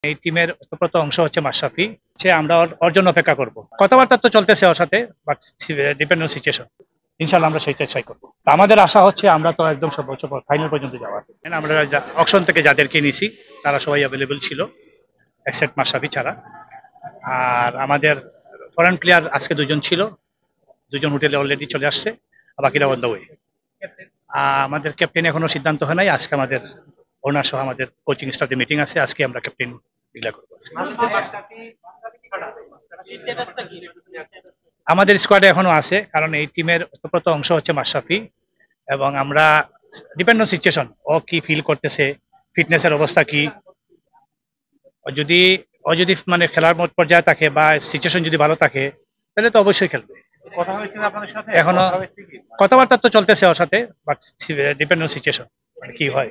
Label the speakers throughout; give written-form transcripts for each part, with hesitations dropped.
Speaker 1: এই টিমের ওতপ্রোত অংশ হচ্ছে মাশরাফি, আমরা ওর জন্য অপেক্ষা করব। কথাবার্তা তো চলতেছে ওর সাথে, বাট ডিপেন্ড অন সিচুয়েশন। ইনশাল্লাহ আমরা সেইটা ট্রাই করবো। তা আমাদের আশা হচ্ছে আমরা তো একদম সর্বোচ্চ ফাইনাল পর্যন্ত যাওয়ার। আমরা অকশন থেকে যাদেরকে নিয়েছি তারা সবাই অ্যাভেলেবল ছিল, এক্সেপ্ট মাশরাফি ছাড়া। আর আমাদের ফরেন প্লেয়ার আজকে দুজন ছিল, দুজন হোটেলে অলরেডি চলে আসছে, আর বাকিরা অন দ্য ওয়ে। আমাদের ক্যাপ্টেন এখনো সিদ্ধান্ত হয় নাই। আজকে আমাদের ওনার সহ আমাদের কোচিং স্টাফের মিটিং আছে, আজকে আমরা ক্যাপ্টেন ডিক্লেয়ার করবো। আমাদের স্কোয়াডে এখনো আছে, কারণ এই টিমের ওতপ্রোত অংশ হচ্ছে মাশরাফি, এবং আমরা ডিপেন্ড অন সিচুয়েশন, ও কি ফিল করতেছে, ফিটনেসের অবস্থা কি, যদি ও যদি মানে খেলার মত পর্যায়ে থাকে বা সিচুয়েশন যদি ভালো থাকে তাহলে তো অবশ্যই খেলবে। কথা হয়েছে আপনাদের সাথে? এখনো কথাবার্তা তো চলতেছে ওর সাথে, বাট ডিপেন্ড অন সিচুয়েশন কি হয়।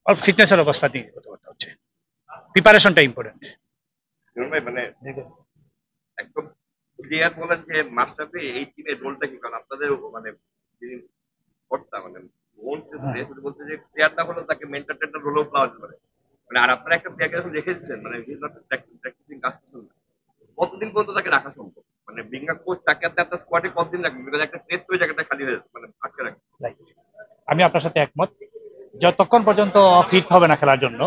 Speaker 1: ওর ফিটনেসের অবস্থা নিয়ে কথাবার্তা হচ্ছে, প্রিপারেশনটা ইম্পর্টেন্ট।
Speaker 2: ভাই মানে একদম ক্লিয়ার বলেন যে মাশরাফি এই টিমের রোলটা কি, কারণ আপনাদের মানে যিনি কর্তা মানে বলছে যে প্লেয়ার না হলেও তাকে মেন্টর টেন্টর রোলেও পাওয়া যেতে পারে। মানে আর আপনারা একটা প্লেয়ারকে যখন রেখে দিচ্ছেন, মানে প্র্যাকটিসিং কাজ করছেন না, কতদিন পর্যন্ত তাকে রাখা সম্ভব? মানে বিঙ্গা কোচ তাকে আপনার স্কোয়াডে কতদিন রাখবেন? বিকজ একটা টেস্ট ওই জায়গাটা খালি হয়ে মানে আটকে রাখবে।
Speaker 1: আমি আপনার সাথে একমত, যতক্ষণ পর্যন্ত ফিট হবে না খেলার জন্য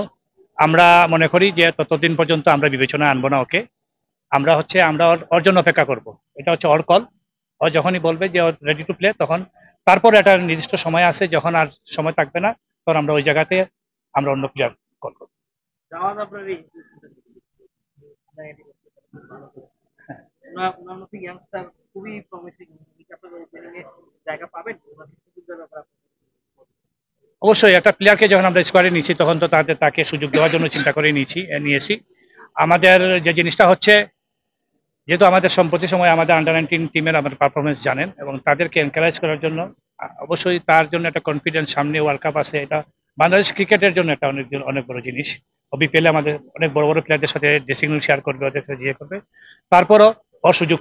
Speaker 1: আমরা মনে করি যে ততদিন পর্যন্ত আমরা বিবেচনায় আনবো না ওকে। আমরা ওর জন্য অপেক্ষা করব। এটা হচ্ছে ওর কল। ও যখনই বলবে যে ও রেডি টু প্লে, তখন তারপর একটা নির্দিষ্ট সময় আছে, যখন আর সময় থাকবে না তখন আমরা ওই জায়গাতে আমরা অন্য প্লেয়ার কল করবো। অবশ্যই একটা প্লেয়ারকে যখন আমরা স্কোয়াডে নিয়েছি তখন তো তাকে সুযোগ দেওয়ার জন্য চিন্তা করে নিয়েছি। আমাদের যে জিনিসটা হচ্ছে, যেহেতু আমাদের সম্প্রতি সময় আমাদের আন্ডার 19 টিমের আমাদের পারফরমেন্স জানেন, এবং তাদেরকে এনকারেজ করার জন্য অবশ্যই তার জন্য একটা কনফিডেন্স, সামনে ওয়ার্ল্ড কাপ আছে, এটা বাংলাদেশ ক্রিকেটের জন্য একটা অনেক বড় জিনিস। বিপিএল আমাদের অনেক বড় বড় প্লেয়ারদের সাথে ড্রেসিং রুম শেয়ার করবে, ওদের সাথে করবে। তারপরও অসুযোগ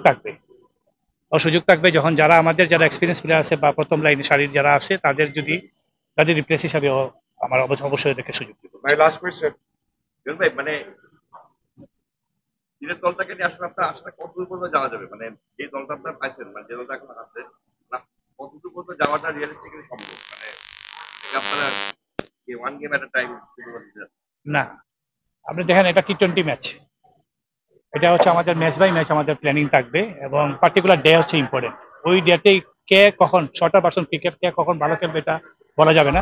Speaker 1: থাকবে যখন যারা এক্সপিরিয়েন্স প্লেয়ার আছে বা প্রথম লাইন সারির যারা আছে, তাদের রিপ্লেস হিসাবে আমার অবশ্যই ওদেরকে সুযোগ দিব।
Speaker 2: ভাই লাস্ট কোয়েশ্চেন ভাই, মানে নিজের দলটাকে নিয়ে আসলে আপনার আসলে কতদূর পর্যন্ত যাওয়া যাবে? মানে এই দলটা আপনার পাইছেন, মানে যে দলটা এখন আছে না, কতদূর পর্যন্ত যাওয়াটা রিয়েলিস্টিক্যালি সম্ভব? মানে আপনারা ওয়ান গেম এট আ টাইম শুরু করতে
Speaker 1: না, আপনি দেখেন এটা টি-20 ম্যাচ, এটা হচ্ছে আমাদের ম্যাচ বাই ম্যাচ আমাদের প্ল্যানিং থাকবে, এবং পার্টিকুলার ডে হচ্ছে ইম্পর্টেন্ট। ওই ডেতেই কে কখন শর্টার পার্সন ক্রিকেট কে কখন ভালো খেলবে এটা বলা যাবে না।